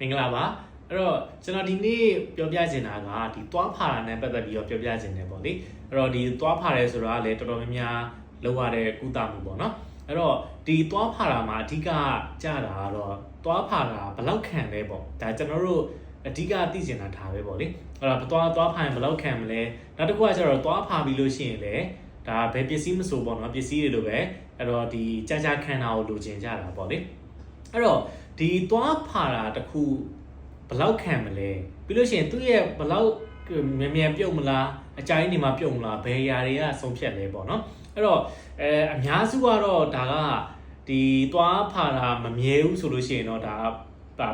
မင်္ဂလာပါအဲ့တော့ကျွန်တော်ဒီနေ့ပြောပြချင်တာကဒီသွားဖာတာနဲ့ပတ်သက်ပြီးတော့ပြောပြချင်တယ်ပေါ့လေအဲ့တော့ဒီသွားဖာရဲဆိုတာကလည်းတော်တော်များများလောက်ရတဲ့ကုသမှုပေါ့နော်အဲ့တော့ဒီသွားဖာတာမှာအဓိကကြတာကတော့သွားဖာတာဘယ်လောက်ခံလဲပေါ့ဒါကျွန်တော်တို့အဓိကသိချင်တာဒါပဲပေါ့လေအဲ့တော့သွားဖာရင်ဘယ်လောက်ခံမလဲနောက်တစ်ခုကကျတော့သွားဖာပြီးလို့ရှိရင်လည်းဒါဘယ်ပစ္စည်းမဆိုပေါ့နော်ပစ္စည်းတွေလိုပဲအဲ့တော့ဒီကြာခံတာကိုလိုချင်ကြတာပေါ့လေအဲ့တော့ဒီသွားဖာတာတစ်ခုဘယ်လောက်ခံမလဲပြီးလို့ရှိရင်သူ့ရဲ့ဘယ်လောက်မြန်ပြုတ်မလားအကြိုင်းနေမှာပြုတ်မလားဘယ်ຢာတွေကဆုံးဖြတ်လဲပေါ့နော်အဲ့တော့အများစုကတော့ဒါကဒီသွားဖာတာမမြဲဘူးဆိုလို့ရှိရင်တော့ဒါ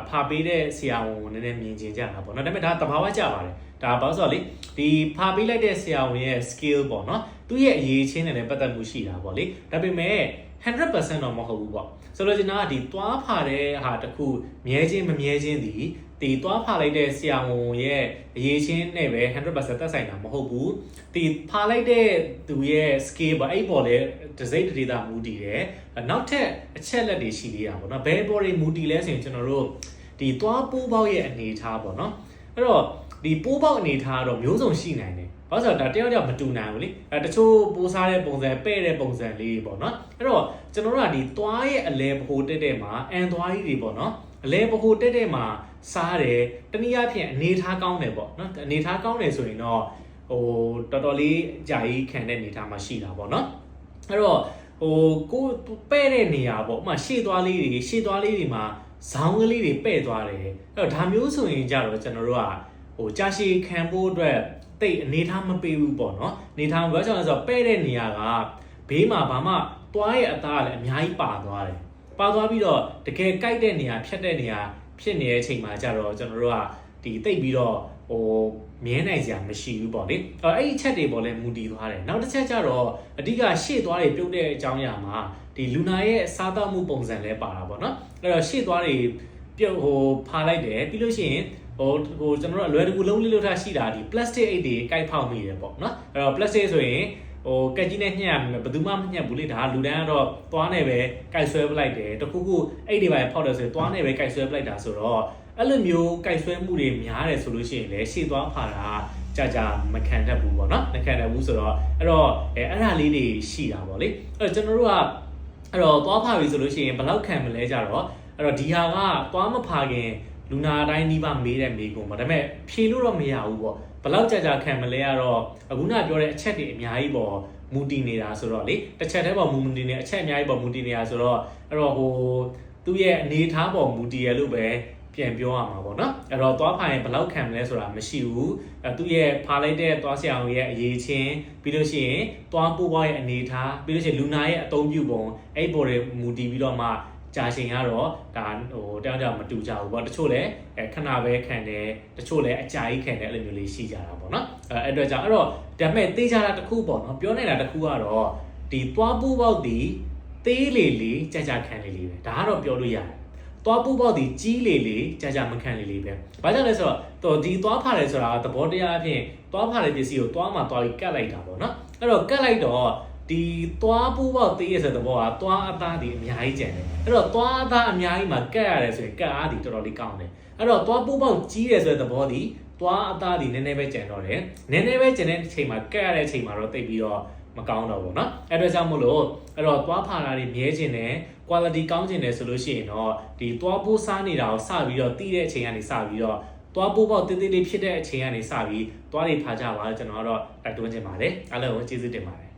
ဖာပေးတဲ့ဆရာဝန်နည်းနည်းမြင်ကျင်ကြတာပေါ့နော်ဒါပေမဲ့ဒါတဘာဝကြပါတယ်ဒါဘာလို့ဆိုတော့လေဒီဖာပေးလိုက်တဲ့ဆရာဝန်ရဲ့ skill ပေါ့နော်သူ့ရဲ့အရေးချင်းနဲ့လည်းပတ်သက်မှုရှိတာပေါ့လေဒါပေမဲ့ 100% တော့မဟုတ်ဘူးပေါ့ဆိုတော့ကျွန်တော်ကဒီသွားဖာတဲ့ဟာတခုမြဲချင်းမမြဲချင်းဒီသွားဖာလိုက်တဲ့ဆရာဝန်ရဲ့အရေးချင်းနဲ့ပဲ 100% သက်ဆိုင်တာမဟုတ်ဘူးဒီဖာလိုက်တဲ့သူရဲ့ skill ပေါ့အဲ့ပေါ်လေတစ်စိတ်တစ်ဒေတာမူတည်တယ်နောက်ထပ်အချက်လက်တွေရှိသေးတာပေါ့နော်ဘယ်ပေါ်တွေမူတည်လဲဆိုရင်ကျွန်တော်တို့ဒီသွားပိုးပေါက်ရဲ့အနေအထားပေါ့နော်အဲ့တော့ဒီပိုးပေါက်အနေအထားကတော့မျိုးစုံရှိနိုင်တယ်ဘာလို့ဆိုတော့ဒါတယောက်မတူနိုင်ဘူးလေတချို့ပိုးစားတဲ့ပုံစံပဲ့တဲ့ပုံစံလေးပေါ့နော်အဲ့တော့ကျွန်တော်တို့ကဒီသွားရဲ့အလဲပဟိုတက်မှာအန်သွားကြီးတွေပေါ့နော်အလဲပဟိုတက်မှာစားတယ်တနည်းအားဖြင့်အနေထားကောင်းတယ်ပေါ့နော်အနေထားကောင်းတယ်ဆိုရင်တော့တော်တော်လေးကြာကြီးခံတဲ့အနေထားမှာရှိတာပေါ့နော်အဲ့တော့ကိုပဲ့တဲ့နေရာပေါ့ဥပမာရှေ့သွားလေးတွေမှာဇောင်းကလေးတွေပဲ့သွားတယ်အဲ့တော့ဒါမျိုးဆိုရင်ကြတော့ကျွန်တော်တို့ကကြာရှည်ခံဖို့အတွက်တိတ်အနေထားမပေးဘူးပေါ့နော်အနေထားဘာကြောင့်လဲဆိုတော့ပဲ့တဲ့နေရာကဘေးမှာဘာမှသွားရဲ့အသားကလည်းအများကြီးပါသွားတယ်ပါသွားပြီးတော့တကယ်ကြိုက်တဲ့နေရာဖြတ်တဲ့နေရာဖြစ်နေတဲ့အချိန်မှာကြတော့ကျွန်တော်တို့ကဒီတိတ်ပြီးတော့မြဲနိုင်စရာမရှိဘူးပေါ့လေအဲ့ဒီချက်တွေပေါ်လဲမူတည်သွားတယ်နောက်တစ်ချက်ကျတော့အဓိကရှေ့သွားတွေပြုတ်တဲ့အကြောင်းအရာမှာဒီလူနာရဲ့စားသောက်မှုပုံစံလဲပါတာပေါ့နော်အဲ့တော့ရှေ့သွားတွေပြုတ်ဖာလိုက်တယ်ပြီးလို့ရှိရင်ကျွန်တော်တို့အလွယ်တကူလုံးလေးလို့ထားရှိတာဒီ plastic အိတ်တွေကိုက်ဖောက်မိတယ်ပေါ့နော်အဲ့တော့ plastic ဆိုရင်ကက်ကြီးနဲ့ညှက်ရမယ်ဘယ်သူမှမညှက်ဘူးလေဒါကလူတန်းကတော့သွားနေပဲကိုက်ဆွဲပလိုက်တယ်တခုခုအိတ်တွေပဲဖောက်တယ်ဆိုရင်သွားနေပဲကိုက်ဆွဲပလိုက်တာဆိုတော့အဲ့လိုမျိုးကိုက်ဆွဲမှုတွေများတယ်ဆိုလို့ရှိရင်လည်းရှေ့သွားဖာတာကြာမခံတတ်ဘူးပေါ့နော်မခံတတ်ဘူးဆိုတော့အဲ့တော့အဲ့ဒါလေးတွေရှိတာပေါ့လေအဲ့တော့ကျွန်တော်တို့ကအဲ့တော့သွားဖာပြီဆိုလို့ရှိရင်ဘယ်လောက်ခံမလဲကြတော့အဲ့တော့ဒီဟာကသွားမဖာခင်လူနာတိုင်းနှီးပါမေးတဲ့မေးခွန်းပေါ့ဒါပေမဲ့ဖြေလို့တော့မရဘူးပေါ့ဘယ်လောက်ကြာခံမလဲကတော့အခုနပြောတဲ့အချက်တွေအများကြီးပေါ့မူတည်နေတာဆိုတော့လေတစ်ချက်တည်းပေါ့မူတည်နေအချက်အများကြီးပေါ့မူတည်နေတာဆိုတော့အဲ့တော့သူ့ရဲ့အနေထားပေါ်မူတည်ရလို့ပဲပြန်ပြောရမှာပေါ့နော်အဲ့တော့သွားဖာရင်ဘယ်လောက်ခံမလဲဆိုတာမရှိဘူးသူ့ရဲ့ဖာလိုက်တဲ့သွားဆရာဝန်ရဲ့အရေးချင်းပြီးလို့ရှိရင်သွားပိုးပွားရဲ့အနေထားပြီးလို့ရှိရင်လူနာရဲ့အသုံးပြုပုံအဲ့ပေါ်တွေမူတည်ပြီးတော့မှကြာချိန်ကတော့ဒါတယောက်မတူကြဘူးပေါ့တချို့လည်းခဏပဲခံတယ်တချို့လည်းအကြာကြီးခံတယ်အဲ့လိုမျိုးလေးရှိကြတာပေါ့နော်အဲ့အတွက်ကြောင့်အဲ့တော့ဒါပေမဲ့သိကြတာတစ်ခုပေါ့နော်ပြောနေတာတစ်ခုကတော့ဒီသွားပိုးပေါက်ဒီသေးလေကြာခံလေပဲဒါကတော့ပြောလို့ရတယ်သွားပိုးပေါက်ဒီကြီးလေကြာမခံလေပဲဘာကြောင့်လဲဆိုတော့ဒီသွားဖာတယ်ဆိုတာသဘောတရားအဖြစ်သွားဖာတဲ့ပစ္စည်းကိုသွားမှာသွားပြီးကတ်လိုက်တာပေါ့နော်အဲ့တော့ကတ်လိုက်တော့ဒီသွားပိုးပေါက်သေးရဆိုတဲ့ဘောကသွားအသားဒီအများကြီးကျန်တယ်အဲ့တော့သွားအသားအများကြီးမှာကတ်ရတယ်ဆိုရင်ကတ်အားဒီတော်တော်လေးကောင်းတယ်အဲ့တော့သွားပိုးပေါက်ကြီးတယ်ဆိုတဲ့ဘောဒီသွားအသားဒီနည်းနည်းပဲကျန်တော့တယ်နည်းနည်းပဲကျန်တဲ့အချိန်မှာကတ်ရတဲ့အချိန်မှာတော့တိတ်ပြီးတော့မကောင်းတော့ဘူးเนาะအဲ့တော့ကြောင့်မို့လို့အဲ့တော့သွားဖာတာတွေမြဲခြင်းတယ် quality ကောင်းခြင်းတယ်ဆိုလို့ရှိရင်တော့ဒီသွားပိုးစားနေတာကိုစပြီးတော့တီးတဲ့အချိန်ကနေစပြီးတော့သွားပိုးပေါက်တေးသေးလေးဖြစ်တဲ့အချိန်ကနေစပြီးသွားတွေဖာကြပါကျွန်တော်ကတော့တိုက်တွန်းခြင်းပါတယ်အားလုံးကိုကျေးဇူးတင်ပါတယ်